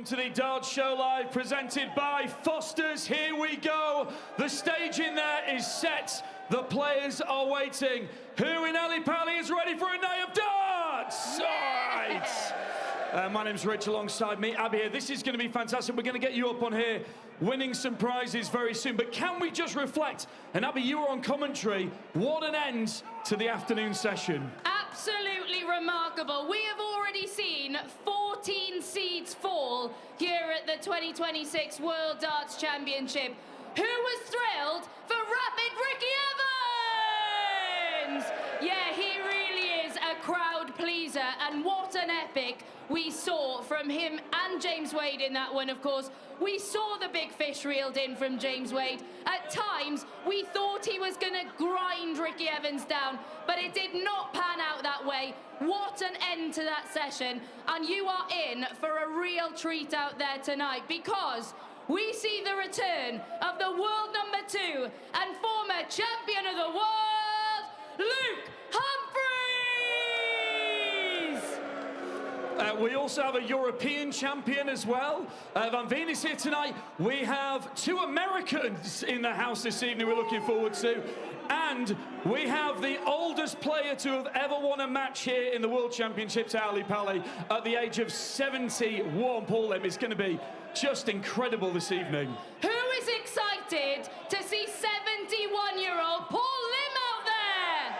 To the Dart Show Live, presented by Foster's. Here we go. The stage in there is set. The players are waiting. Who in Ali Pally is ready for a night of darts? Yeah. All right. My name's Rich, alongside me, Abby here. This is going to be fantastic. We're going to get you up on here, winning some prizes very soon. But can we just reflect? And Abby, you were on commentary. What an end to the afternoon session. Absolutely remarkable. We have already seen 14 seeds fall here at the 2026 World Darts Championship. Who was thrilled for Rapid Ricky Evans? Yeah, he really is a crowd pleaser, and what an epic we saw from him and James Wade in that one, of course. We saw the big fish reeled in from James Wade. At times, we thought he was going to grind Ricky Evans down, but it did not pan out that way. What an end to that session. And you are in for a real treat out there tonight, because we see the return of the world #2 and former champion of the world, Luke Humphries! We also have a European champion as well. Van Veen is here tonight. We have 2 Americans in the house this evening we're looking forward to. And we have the oldest player to have ever won a match here in the World Championships, Ali Pally, at the age of 71. Paul Lim. It's going to be just incredible this evening. Who is excited to see 71-year-old Paul Lim out there?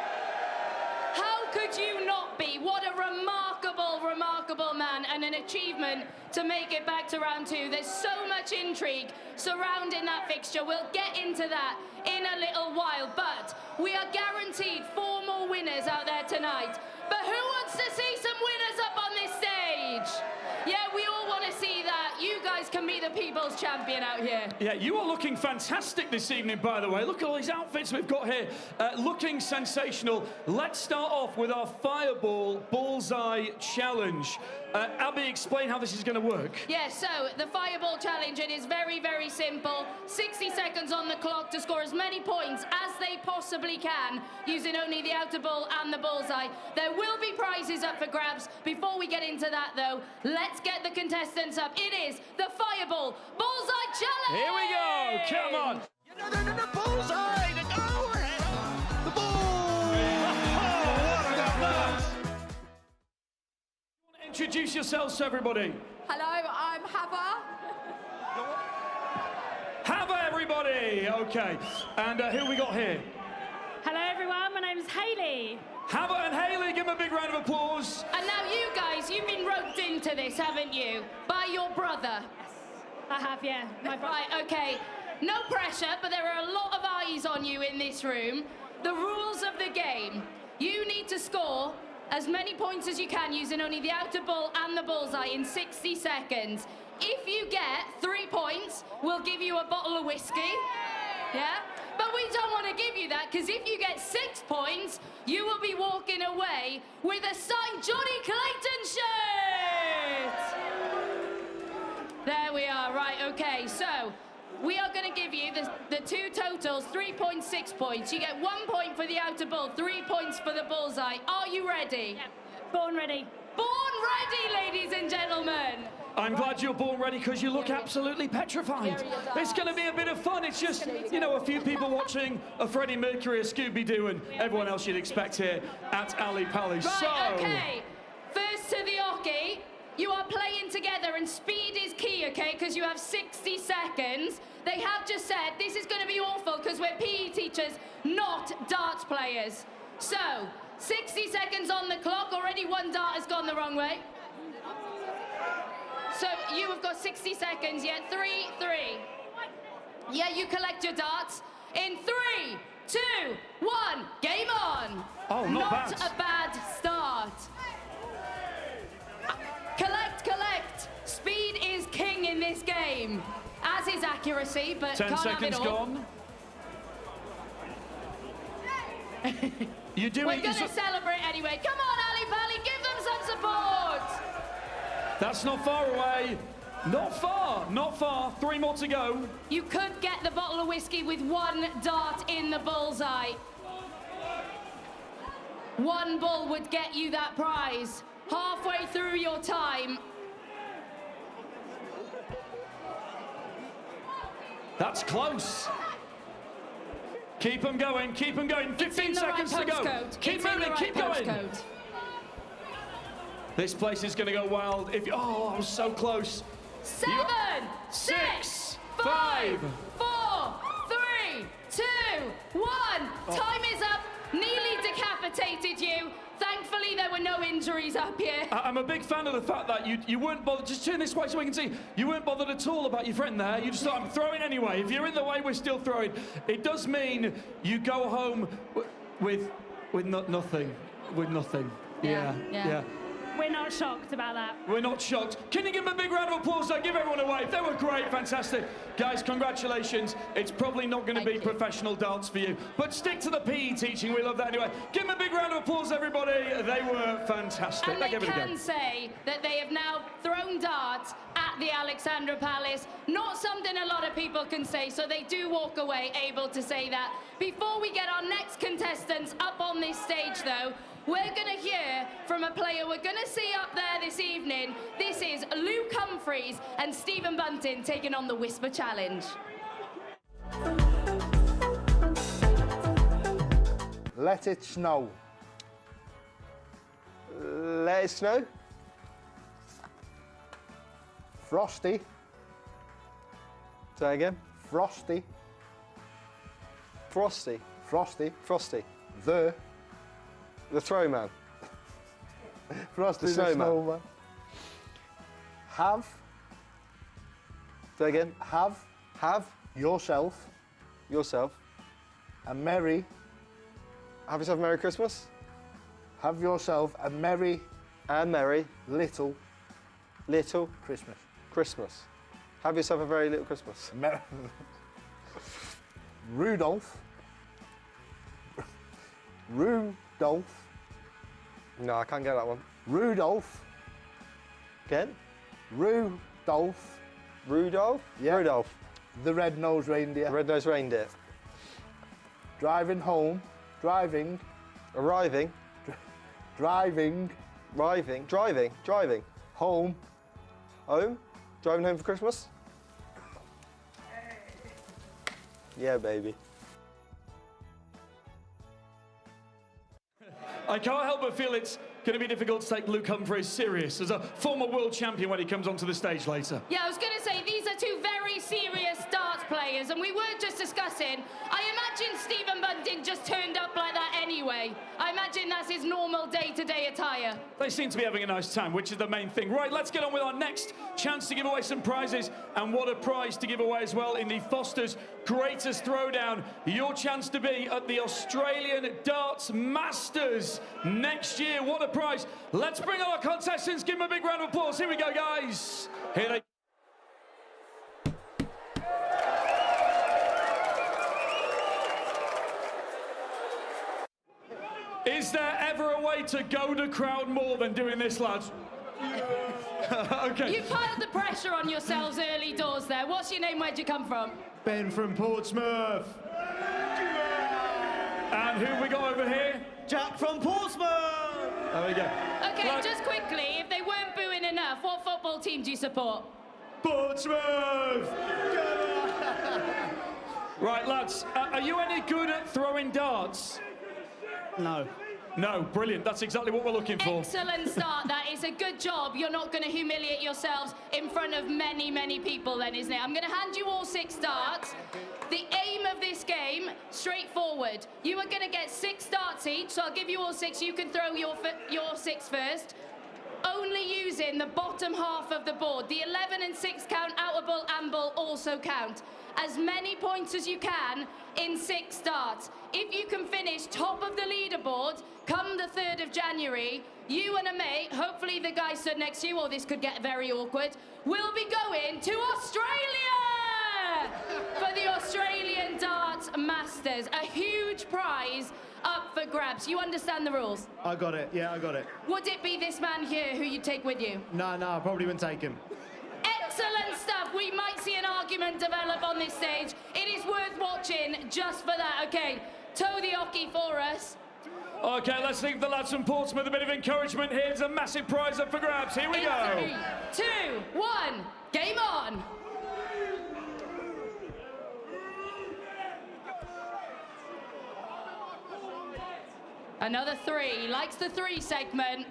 How could you not be? What a remarkable man, and an achievement to make it back to round 2. There's so much intrigue surrounding that fixture. We'll get into that in a little while, but we are guaranteed 4 more winners out there tonight. But who wants to see some winners up on this stage? Yeah, we all want to see that. You guys can be the people's champion out here. Yeah, you are looking fantastic this evening, by the way. Look at all these outfits we've got here. Looking sensational. Let's start off with our Fireball Bullseye Challenge. Abby, explain how this is going to work. Yeah, so the Fireball Challenge, it is very, very simple. 60 seconds on the clock to score as many points as they possibly can, using only the outer ball and the bullseye. There will be prizes up for grabs. Before we get into that, though, let's get the contestants up. It is the Fireball Bullseye Challenge! Here we go, come on! The bullseye, the go ahead, the bull! Oh, what about that? Introduce yourselves to everybody. Hello, I'm Hava. Hava, everybody! Okay, and who we got here? Hello everyone, my name's Hayley. Hava and Hayley, give them a big round of applause. And now you guys, you've been roped into this, haven't you? By your brother. I have, yeah. My brother. Right, okay. No pressure, but there are a lot of eyes on you in this room. The rules of the game. You need to score as many points as you can using only the outer ball and the bullseye in 60 seconds. If you get 3 points, we'll give you a bottle of whiskey. Yeah? But we don't want to give you that, because if you get 6 points, you will be walking away with a signed Johnny Clayton shirt! There we are, right, okay, so we are going to give you the 2 totals, 3.6 points. You get 1 point for the outer ball, 3 points for the bullseye. Are you ready? Yeah. Born ready. Born ready, ladies and gentlemen! I'm glad you're born ready, because you look absolutely petrified. It's going to be a bit of fun. It's just, you know, a few people watching a Freddie Mercury, a Scooby-Doo, and everyone else you'd expect here at Ali Pally. Right, okay. First to the hockey. You are playing together, and speed is key, okay, because you have 60 seconds. They have just said this is going to be awful because we're PE teachers, not darts players. So, 60 seconds on the clock. Already 1 dart has gone the wrong way. So, you have got 60 seconds, yeah? 3, 3. Yeah, you collect your darts. In 3, 2, 1, game on. Oh, not bad. Not a bad start. Collect. Speed is king in this game, as is accuracy, but 10 can't seconds have it all. gone. You're doing. We're going to celebrate anyway. Come on, Ali Pally, give them some support. That's not far away. Not far. 3 more to go. You could get the bottle of whiskey with 1 dart in the bullseye. 1 bull would get you that prize. Halfway through your time. That's close. Keep them going, keep them going. 15 seconds to go. Keep moving, keep going. This place is going to go wild. If you, oh, I was so close. 7, 6, 5, 4, 3, 2, 1. Time is up. Nearly decapitated you. Thankfully, there were no injuries up here. I'm a big fan of the fact that you weren't bothered. Just turn this way so we can see. You weren't bothered at all about your friend there. You just thought, I'm throwing anyway. If you're in the way, we're still throwing. It does mean you go home with nothing. With nothing. Yeah. We're not shocked about that. We're not shocked. Can you give them a big round of applause? Though? Give everyone a wave. They were great, fantastic. Guys, congratulations. It's probably not going to be professional dance for you, but stick to the PE teaching. We love that anyway. Give them a big round of applause, everybody. They were fantastic. And they can say that they have now thrown darts at the Alexandra Palace. Not something a lot of people can say, so they do walk away able to say that. Before we get our next contestants up on this stage, though, we're going to hear from a player we're going to see up there this evening. This is Luke Humphries and Stephen Bunting taking on the Whisper Challenge. Let it snow. Let it snow. Frosty. Say again. Frosty. Frosty. Frosty. Frosty. The throwman. Frosty The snowman. snowman. Have. Say again. Have yourself a merry. Have yourself a Merry Christmas. Have yourself a merry little Christmas. Have yourself a very little Christmas. Rudolph. No, I can't get that one. Rudolph. Again? Rudolph. Rudolph? Yeah. Rudolph. The red-nosed reindeer. Red-nosed reindeer. Driving home. Driving. Arriving. Driving. Driving. Home. Home? Driving home for Christmas? Yeah, baby. I can't help but feel it's going to be difficult to take Luke Humphries serious as a former world champion when he comes onto the stage later. Yeah, I was going to say, these are two very serious darts players, and we were just discussing, I imagine Stephen Bunting just turned up like that anyway. I imagine that's his normal day-to-day attire. They seem to be having a nice time, which is the main thing. Right, let's get on with our next chance to give away some prizes, and what a prize to give away as well in the Foster's Greatest Throwdown. Your chance to be at the Australian Darts Masters next year. What a prize. Let's bring on our contestants. Give them a big round of applause. Here we go, guys. Here they Is there ever a way to goad a crowd more than doing this, lads? Okay. You piled the pressure on yourselves early doors there. What's your name? Where'd you come from? Ben from Portsmouth. And who have we got over here? Jack from Portsmouth. There we go. Okay, Right. just quickly, if they weren't booing enough, what football team do you support? Portsmouth! Right, lads, are you any good at throwing darts? No. No, brilliant. That's exactly what we're looking for. Excellent start. That is a good job. You're not going to humiliate yourselves in front of many, many people then, isn't it? I'm going to hand you all 6 darts. The aim of this game, straightforward. You are going to get 6 darts each, so I'll give you all 6. You can throw your 6 first. Only using the bottom half of the board. The 11 and 6 count, outer ball and ball also count. As many points as you can in 6 darts. If you can finish top of the leaderboard come the 3rd of January, you and a mate, hopefully the guy stood next to you, or this could get very awkward, will be going to Australia for the Australian Darts Masters. A huge prize up for grabs. You understand the rules? I got it. Yeah, I got it. Would it be this man here who you'd take with you? No, I probably wouldn't take him. Excellent stuff. We might see an argument develop on this stage. It is worth watching just for that. Okay, toe the hockey for us. Okay, let's give the lads from Portsmouth a bit of encouragement. Here's a massive prize up for grabs. Here we go. 3, 2, 1, game on. Another 3. He likes the 3 segment.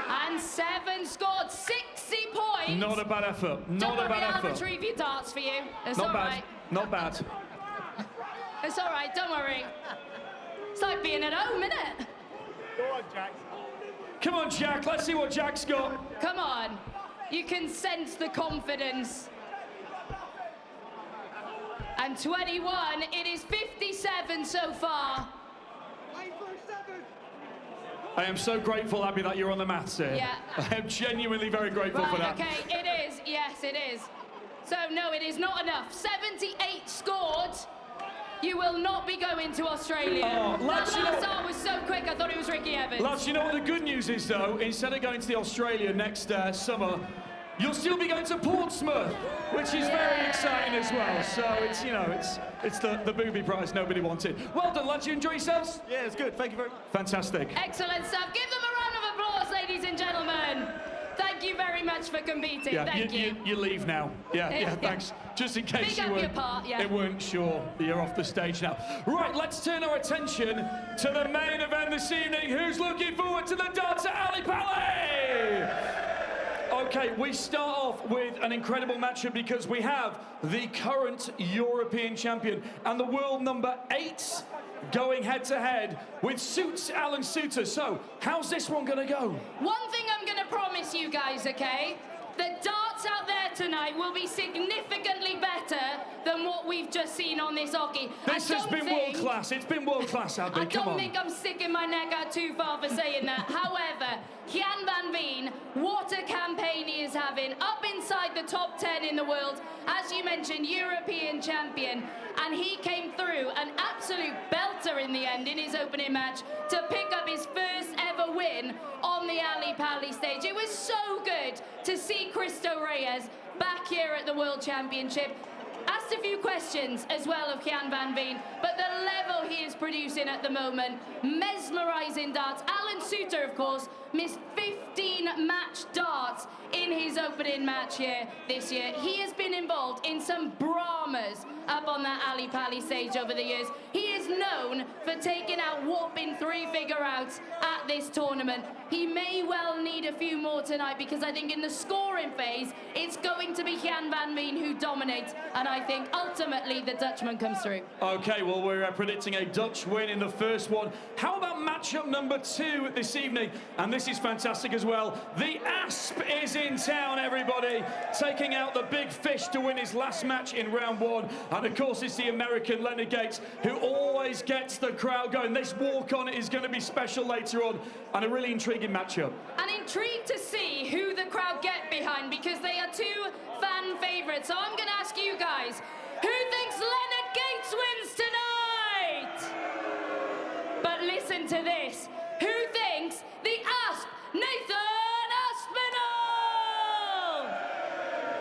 And 7 scored, 60 points. Not a bad effort. Not a bad I'll effort. retrieve your darts for you. It's Not all bad. right. Not bad. It's all right, don't worry. It's like being at home, isn't it? Come on, Jack. Let's see what Jack's got. Come on. You can sense the confidence. And 21, it is 57 so far. I am so grateful, Abby, that you're on the maths here. Yeah. I am genuinely very grateful for that. Okay, it is. Yes, it is. So, no, it is not enough. 78 scored. You will not be going to Australia. Oh, that lads, you last know- hour was so quick, I thought it was Ricky Evans. Lads, you know what the good news is, though? Instead of going to the Australia next summer, you'll still be going to Portsmouth, which is very exciting as well. So it's, you know, it's the booby prize nobody wanted. Well done, lads. You enjoy yourselves? Yeah, it's good. Thank you very much. Fantastic. Excellent stuff. Give them a round of applause, ladies and gentlemen. Thank you very much for competing. Yeah, Thank you. You leave now. Yeah, Yeah. thanks. Just in case Pick you up your weren't, part, yeah. weren't sure that you're off the stage now. Right, let's turn our attention to the main event this evening. Who's looking forward to the darts at Ali Pali? Okay, we start off with an incredible matchup because we have the current European champion and the world number 8 going head-to-head with Suits Alan Suter. So, how's this one going to go? One thing I'm going to promise you guys, okay? The darts out there tonight will be significantly better than what we've just seen on this hockey. This has been world-class. It's been world-class, Abby. I Come don't on. think I'm sticking my neck out too far for saying that. However, Jan van Veen, what a campaign he is having. Up inside the top 10 in the world. As you mentioned, European champion. And he came through, an absolute belter in the end in his opening match to pick up his first ever win on the Ali Pali stage. It was so good to see Cristo Reyes back here at the World Championship. Asked a few questions as well of Jan van Veen, but the level he is producing at the moment, mesmerising darts. Alan Suter, of course, missed 15 match darts in his opening match here this year. He has been involved in some dramas up on that Ali Pali stage over the years. He is known for taking out whopping 3-figure outs at this tournament. He may well need a few more tonight because I think in the scoring phase, it's going to be Jan van Veen who dominates, and I think ultimately the Dutchman comes through. Okay, well, we're predicting a Dutch win in the first one. How about matchup number 2 this evening? And this is fantastic as well. The Asp is in town, everybody, taking out the big fish to win his last match in round 1. And of course, it's the American Leonard Gates who always gets the crowd going. This walk-on is going to be special later on, and a really intriguing matchup. And intrigued to see who the crowd get behind because they are 2 fan favourites. So I'm going to ask you guys, who thinks Leonard Gates wins tonight? But listen to this. Who thinks the Asp, Nathan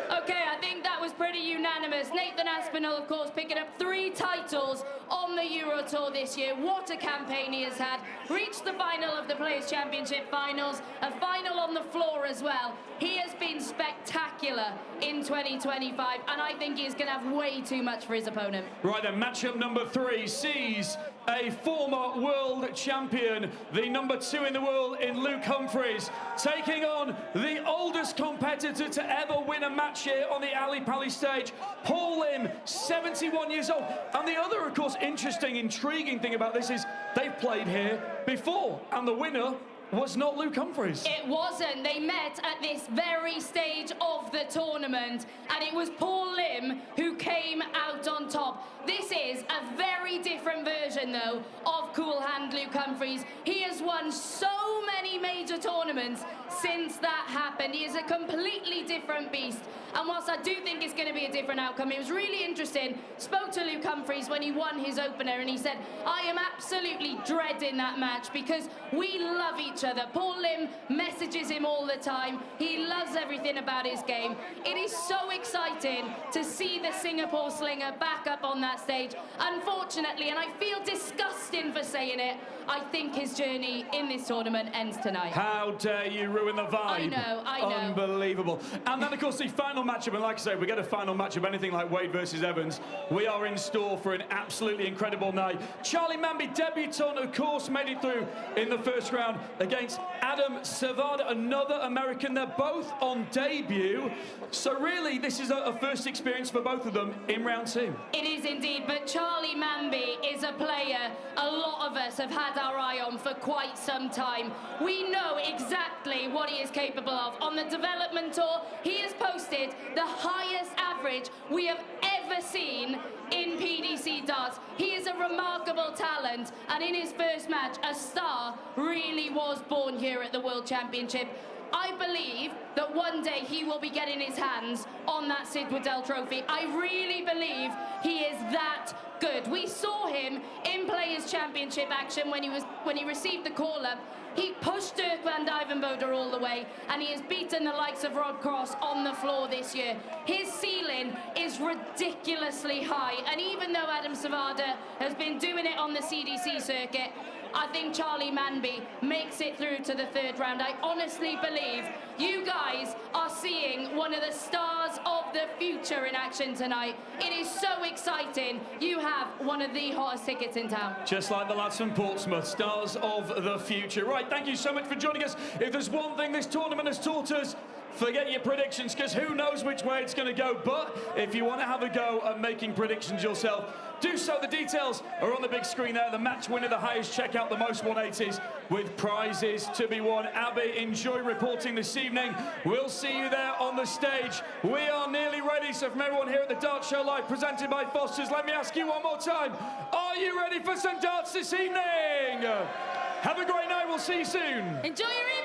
Aspinall? Okay, I think that was pretty unanimous. Nathan Aspinall, of course, picking up 3 titles on the Euro Tour this year. What a campaign he has had. Reached the final of the Players' Championship finals, a final on the floor as well. He has been spectacular in 2025, and I think he's going to have way too much for his opponent. Right then, matchup number 3 sees a former world champion, the number 2 in the world in Luke Humphries, taking on the oldest competitor to ever win a match here on the Ali Pali stage, Paul Lim, 71 years old. And the other, of course, interesting, intriguing thing about this is they've played here before, and the winner was not Luke Humphries. It wasn't. They met at this very stage of the tournament, and it was Paul Lim who came out on top. This is a very different version, though, of Cool Hand Luke Humphries. He has won so many major tournaments since that happened. He is a completely different beast. And whilst I do think it's going to be a different outcome, it was really interesting. Spoke to Luke Humphries when he won his opener, and he said, I am absolutely dreading that match because we love each other. Paul Lim messages him all the time. He loves everything about his game. It is so exciting to see the Singapore slinger back up on that stage. Unfortunately, and I feel disgusting for saying it, I think his journey in this tournament ends tonight. How dare you ruin the vibe. I know. Unbelievable. And then, of course, the final matchup, and like I say, we get a final matchup, anything like Wade versus Evans, we are in store for an absolutely incredible night. Charlie Manby, debutant, of course, made it through in the first round against Adam Savard, another American. They're both on debut. So really, this is a first experience for both of them in round two. It is indeed, but Charlie Manby is a player a lot of us have had our eye on for quite some time. We know exactly what he is capable of. On the development tour, he has posted the highest average we have ever seen in PDC darts. He is a remarkable talent, and in his first match, a star really was born here at the World Championship. I believe that one day he will be getting his hands on that Sid Waddell trophy. I really believe he is that good. We saw him in Players' Championship action when he received the call-up. He pushed Dirk van Dijvenbode all the way, and he has beaten the likes of Rob Cross on the floor this year. His ceiling is ridiculously high, and even though Adam Savada has been doing it on the CDC circuit, I think Charlie Manby makes it through to the third round. I honestly believe you guys are seeing one of the stars of the future in action tonight. It is so exciting. You have one of the hottest tickets in town. Just like the lads from Portsmouth, stars of the future. Right, thank you so much for joining us. If there's one thing this tournament has taught us, forget your predictions, because who knows which way it's going to go. But if you want to have a go at making predictions yourself, do so. The details are on the big screen there. The match winner, the highest checkout, the most 180s, with prizes to be won. Abby, enjoy reporting this evening. We'll see you there on the stage. We are nearly ready. So from everyone here at the Dart Show Live, presented by Foster's, let me ask you one more time. Are you ready for some darts this evening? Have a great night. We'll see you soon. Enjoy your evening.